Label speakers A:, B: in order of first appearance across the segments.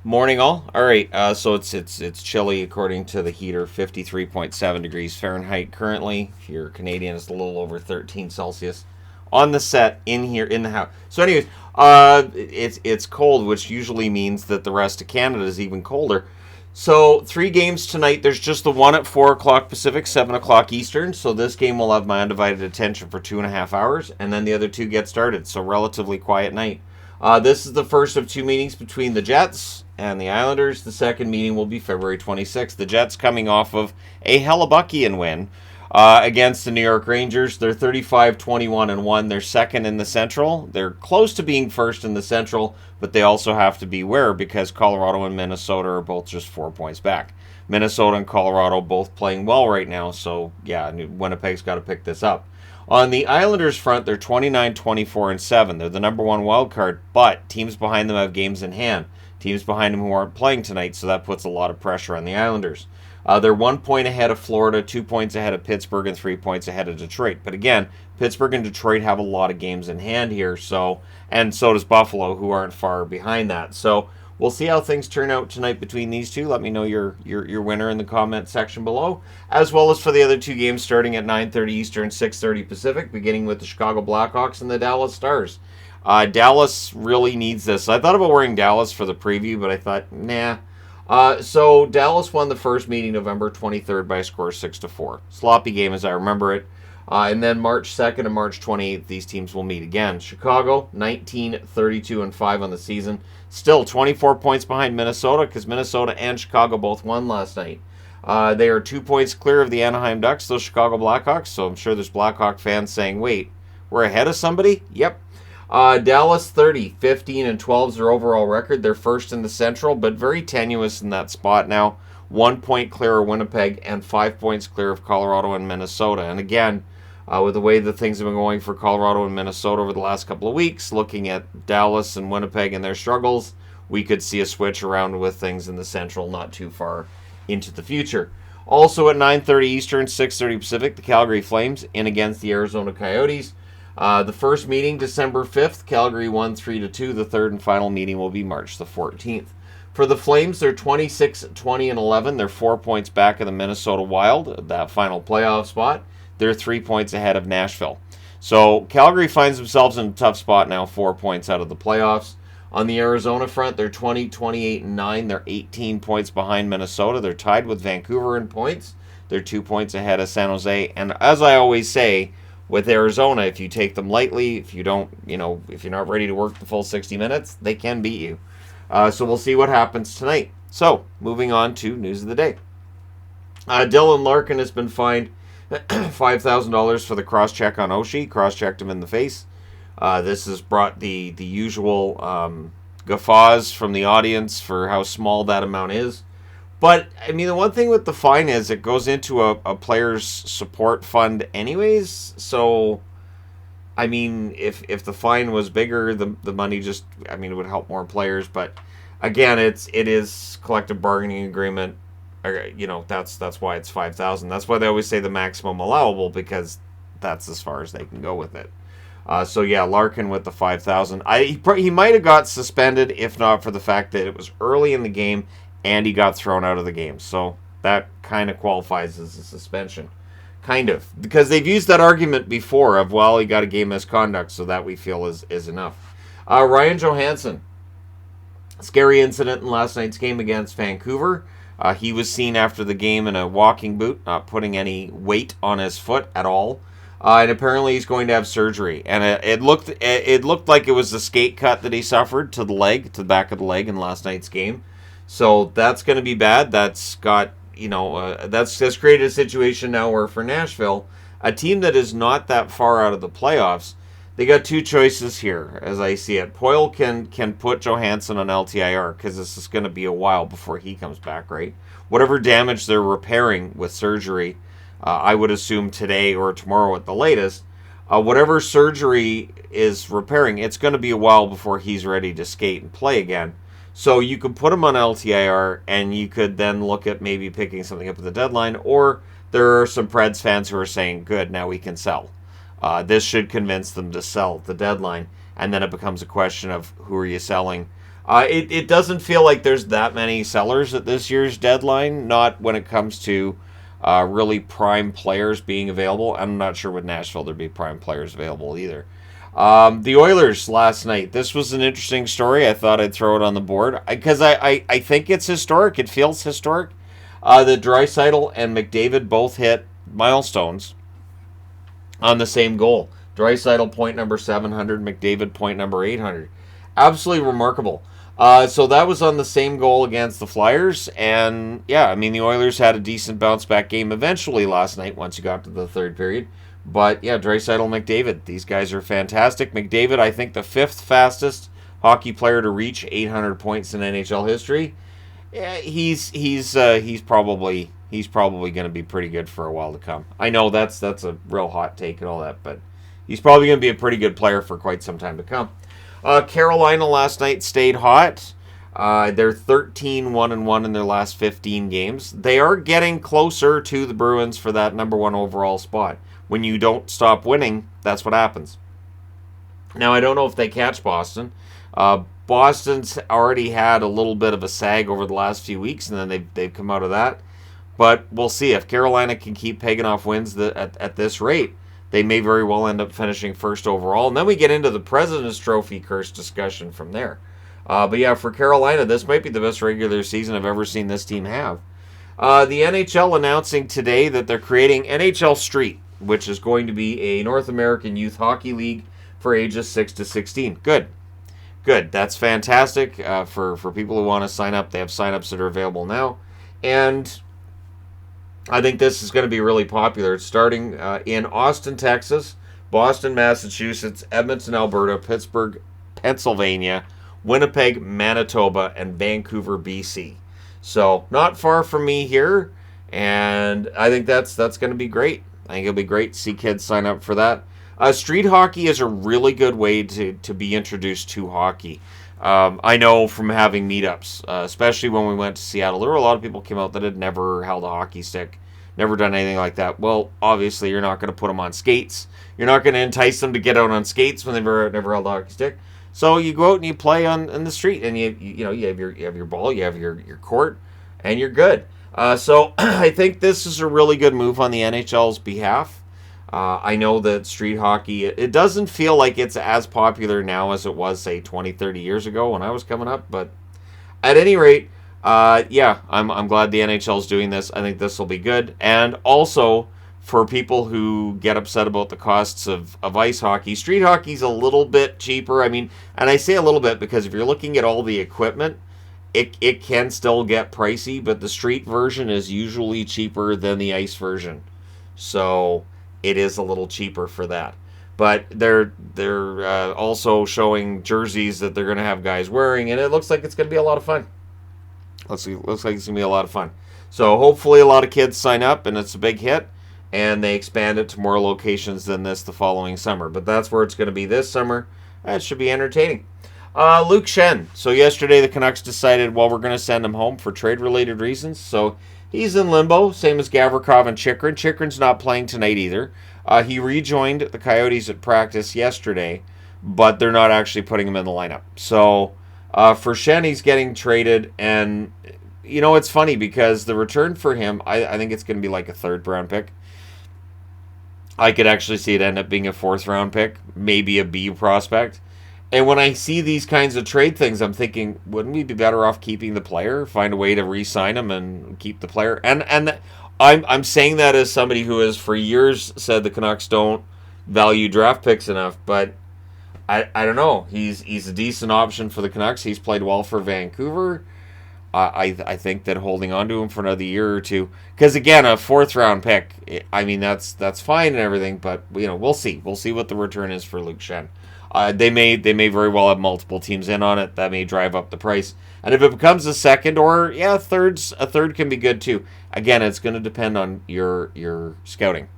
A: Morning, all. All right. So it's chilly according to the heater, 53.7 degrees Fahrenheit currently. If you're Canadian, it's a little over 13 Celsius. On the set in here in the house. So, anyways, it's cold, which usually means that the rest of Canada is even colder. So, three games tonight. There's just the one at 4 o'clock Pacific, 7 o'clock Eastern. So this game will have my undivided attention for 2.5 hours, and then the other two get started. So relatively quiet night. This is the first of two meetings between the Jets and the Islanders. The second meeting will be February 26th. The Jets coming off of a Hellebuckian win against the New York Rangers. They're 35-21-1. They're second in the Central. They're close to being first in the Central, but they also have to beware because Colorado and Minnesota are both just 4 points back. Minnesota and Colorado both playing well right now, so yeah, Winnipeg's got to pick this up. On the Islanders front, they're 29-24-7. They're the number one wild card, but teams behind them have games in hand. Teams behind them who aren't playing tonight, so that puts a lot of pressure on the Islanders. They're 1 point ahead of Florida, 2 points ahead of Pittsburgh, and 3 points ahead of Detroit. But again, Pittsburgh and Detroit have a lot of games in hand here, and so does Buffalo, who aren't far behind that. So we'll see how things turn out tonight between these two. Let me know your winner in the comment section below, as well as for the other two games starting at 9:30 Eastern, 6:30 Pacific, beginning with the Chicago Blackhawks and the Dallas Stars. Dallas really needs this. I thought about wearing Dallas for the preview, but I thought, nah. So Dallas won the first meeting November 23rd by a score of 6-4. Sloppy game as I remember it. And then March 2nd and March 28th, these teams will meet again. Chicago, 19-32-5 on the season. Still 24 points behind Minnesota because Minnesota and Chicago both won last night. They are 2 points clear of the Anaheim Ducks, those Chicago Blackhawks. So I'm sure there's Blackhawk fans saying, wait, we're ahead of somebody? Yep. Dallas 30, 15-12 is their overall record. They're first in the Central, but very tenuous in that spot now. 1 point clear of Winnipeg and 5 points clear of Colorado and Minnesota. And again, with the way that things have been going for Colorado and Minnesota over the last couple of weeks, looking at Dallas and Winnipeg and their struggles, we could see a switch around with things in the Central not too far into the future. Also at 9:30 Eastern, 6:30 Pacific, the Calgary Flames in against the Arizona Coyotes. The first meeting, December 5th, Calgary won 3-2. The third and final meeting will be March the 14th. For the Flames, they're 26-20-11. They're 4 points back of the Minnesota Wild, that final playoff spot. They're 3 points ahead of Nashville. So Calgary finds themselves in a tough spot now, 4 points out of the playoffs. On the Arizona front, they're 20-28-9. They're 18 points behind Minnesota. They're tied with Vancouver in points. They're 2 points ahead of San Jose. And as I always say, with Arizona, if you take them lightly, if you don't, if you're not ready to work the full 60 minutes, they can beat you. So we'll see what happens tonight. So, moving on to news of the day. Dylan Larkin has been fined $5,000 for the cross-check on Oshie. Cross-checked him in the face. This has brought the usual guffaws from the audience for how small that amount is. But, I mean, the one thing with the fine is it goes into a player's support fund anyways. So, I mean, if the fine was bigger, the money just, I mean, it would help more players. But, again, it is collective bargaining agreement. That's why it's 5,000. That's why they always say the maximum allowable, because that's as far as they can go with it. So, yeah, Larkin with the 5,000. He might have got suspended if not for the fact that it was early in the game and he got thrown out of the game. So that kind of qualifies as a suspension. Kind of. Because they've used that argument before of, well, he got a game misconduct, so that we feel is enough. Ryan Johansen. Scary incident in last night's game against Vancouver. He was seen after the game in a walking boot, not putting any weight on his foot at all. And apparently he's going to have surgery. And it looked like it was a skate cut that he suffered to the back of the leg in last night's game. So that's going to be bad. That's got, that's created a situation now where for Nashville, a team that is not that far out of the playoffs, they got two choices here, as I see it. Poyle can put Johansen on LTIR because this is going to be a while before he comes back, right? Whatever damage they're repairing with surgery, I would assume today or tomorrow at the latest, whatever surgery is repairing, it's going to be a while before he's ready to skate and play again. So you could put him on LTIR, and you could then look at maybe picking something up at the deadline, or there are some Preds fans who are saying, good, now we can sell. This should convince them to sell at the deadline, and then it becomes a question of who are you selling. It doesn't feel like there's that many sellers at this year's deadline, not when it comes to really prime players being available. I'm not sure with Nashville there'd be prime players available either. The Oilers last night. This was an interesting story. I thought I'd throw it on the board because I think it's historic. It feels historic. The Draisaitl and McDavid both hit milestones on the same goal. Draisaitl point number 700, McDavid point number 800. Absolutely remarkable. So that was on the same goal against the Flyers, and yeah, I mean the Oilers had a decent bounce back game eventually last night once you got to the third period. But yeah, Draisaitl, McDavid, these guys are fantastic. McDavid, I think the fifth fastest hockey player to reach 800 points in NHL history. Yeah, he's probably going to be pretty good for a while to come. I know that's a real hot take and all that, but he's probably going to be a pretty good player for quite some time to come. Carolina last night stayed hot. They're 13-1-1 in their last 15 games. They are getting closer to the Bruins for that number one overall spot. When you don't stop winning, that's what happens. Now, I don't know if they catch Boston. Boston's already had a little bit of a sag over the last few weeks, and then they've come out of that. But we'll see. If Carolina can keep pegging off wins at this rate, they may very well end up finishing first overall. And then we get into the President's Trophy curse discussion from there. But yeah, for Carolina, this might be the best regular season I've ever seen this team have. The NHL announcing today that they're creating NHL Street, which is going to be a North American Youth Hockey League for ages 6 to 16. Good. That's fantastic for people who want to sign up. They have sign-ups that are available now. And I think this is going to be really popular. It's starting in Austin, Texas, Boston, Massachusetts, Edmonton, Alberta, Pittsburgh, Pennsylvania, Winnipeg, Manitoba, and Vancouver, BC. So not far from me here, and I think that's going to be great. I think it'll be great to see kids sign up for that. Street hockey is a really good way to be introduced to hockey. I know from having meetups, especially when we went to Seattle, there were a lot of people came out that had never held a hockey stick, never done anything like that. Well, obviously, you're not going to put them on skates. You're not going to entice them to get out on skates when they've never held a hockey stick. So you go out and you play on the street, and you have your ball, you have your court, and you're good. So I think this is a really good move on the NHL's behalf. I know that street hockey, it doesn't feel like it's as popular now as it was, say, 20, 30 years ago when I was coming up. But at any rate, yeah, I'm glad the NHL's doing this. I think this will be good. And also, for people who get upset about the costs of ice hockey, street hockey's a little bit cheaper. I mean, and I say a little bit because if you're looking at all the equipment, it can still get pricey, but the street version is usually cheaper than the ice version. So it is a little cheaper for that. But they're also showing jerseys that they're going to have guys wearing, and it looks like it's going to be a lot of fun. Looks like it's going to be a lot of fun. So hopefully a lot of kids sign up, and it's a big hit, and they expand it to more locations than this the following summer. But that's where it's going to be this summer. It should be entertaining. Luke Schenn. So yesterday the Canucks decided, well, we're going to send him home for trade-related reasons. So he's in limbo, same as Gavrikov and Chychrun. Chychrun's not playing tonight either. He rejoined the Coyotes at practice yesterday, but they're not actually putting him in the lineup. So for Schenn, he's getting traded, and it's funny because the return for him, I think it's going to be like a third-round pick. I could actually see it end up being a fourth-round pick, maybe a B prospect. And when I see these kinds of trade things, I'm thinking, wouldn't we be better off keeping the player, find a way to re-sign him and keep the player? And I'm saying that as somebody who has for years said the Canucks don't value draft picks enough, but I don't know. He's a decent option for the Canucks. He's played well for Vancouver. I think that holding on to him for another year or two, because again, a fourth-round pick, I mean that's fine and everything, but we'll see. We'll see what the return is for Luke Schenn. They may very well have multiple teams in on it. That may drive up the price. And if it becomes a second or a third can be good too. Again, it's going to depend on your scouting.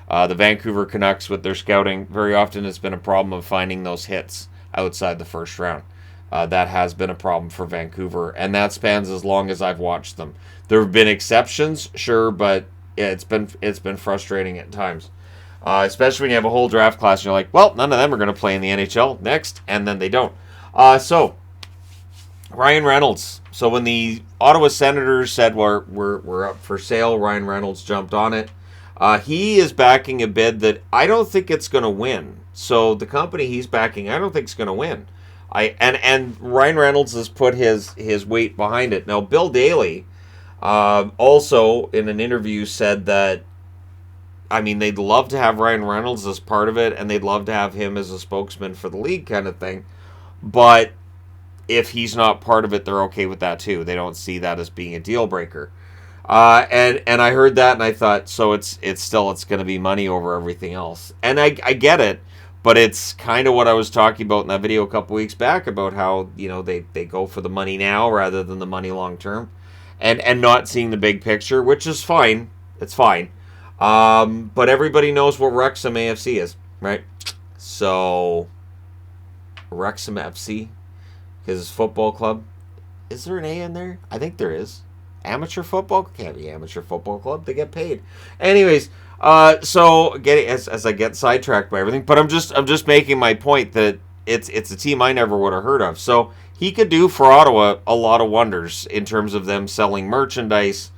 A: The Vancouver Canucks with their scouting, very often it's been a problem of finding those hits outside the first round. That has been a problem for Vancouver, and that spans as long as I've watched them. There have been exceptions, sure, but it's been frustrating at times. Especially when you have a whole draft class and you're like, well, none of them are going to play in the NHL next, and then they don't. So, Ryan Reynolds. So when the Ottawa Senators said we're up for sale, Ryan Reynolds jumped on it. He is backing a bid that I don't think it's going to win. So the company he's backing, I don't think it's going to win. And Ryan Reynolds has put his weight behind it. Now Bill Daly also in an interview said that, I mean, they'd love to have Ryan Reynolds as part of it, and they'd love to have him as a spokesman for the league, kind of thing. But if he's not part of it, they're okay with that too. They don't see that as being a deal breaker. And I heard that and I thought, so it's going to be money over everything else. And I get it, but it's kind of what I was talking about in that video a couple weeks back about how, they go for the money now rather than the money long term, and not seeing the big picture, which is fine. It's fine. But everybody knows what Wrexham AFC is, right? So Wrexham FC. His football club. Is there an A in there? I think there is. Amateur football? Can't be amateur football club. They get paid. Anyways, so getting as I get sidetracked by everything, but I'm just making my point that it's a team I never would have heard of. So he could do for Ottawa a lot of wonders in terms of them selling merchandise,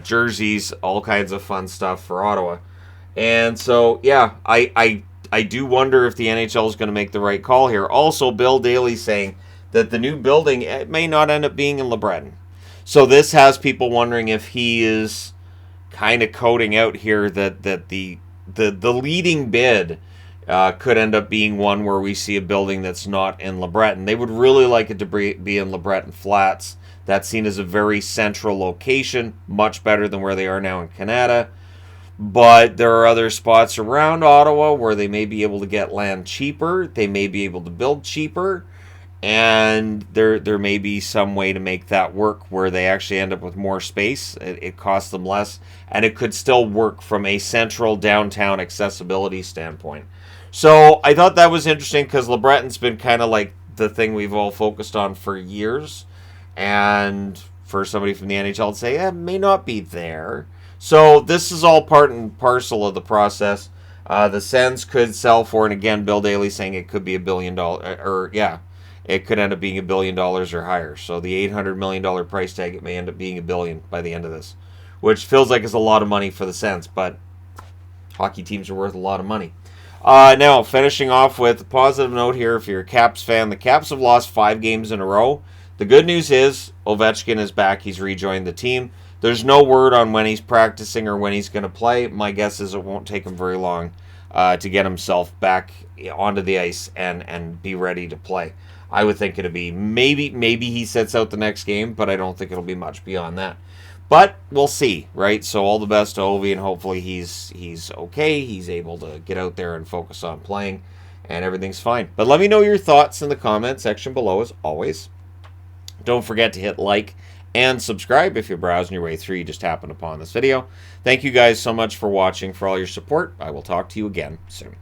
A: jerseys, all kinds of fun stuff for Ottawa. And so yeah, I do wonder if the NHL is going to make the right call here. Also, Bill Daly saying that the new building, it may not end up being in LeBreton. So this has people wondering if he is kind of coding out here that the leading bid could end up being one where we see a building that's not in LeBreton. They would really like it to be in LeBreton Flats. That's seen as a very central location, much better than where they are now in Canada. But there are other spots around Ottawa where they may be able to get land cheaper. They may be able to build cheaper. And there may be some way to make that work where they actually end up with more space. It costs them less, and it could still work from a central downtown accessibility standpoint. So I thought that was interesting because LeBreton's been kind of like the thing we've all focused on for years. And for somebody from the NHL to say, it may not be there. So this is all part and parcel of the process. The Sens could sell for, and again, Bill Daly saying it could be $1 billion, it could end up being $1 billion or higher. So the $800 million price tag, it may end up being $1 billion by the end of this, which feels like it's a lot of money for the Sens, but hockey teams are worth a lot of money. Now, finishing off with a positive note here, if you're a Caps fan, the Caps have lost 5 games in a row. The good news is Ovechkin is back. He's rejoined the team. There's no word on when he's practicing or when he's going to play. My guess is it won't take him very long to get himself back onto the ice and be ready to play. I would think it'd be maybe he sets out the next game, but I don't think it'll be much beyond that. But we'll see, right? So all the best to Ovi, and hopefully he's okay. He's able to get out there and focus on playing, and everything's fine. But let me know your thoughts in the comment section below, as always. Don't forget to hit like and subscribe if you're browsing your way through. You just happened upon this video. Thank you guys so much for watching, for all your support. I will talk to you again soon.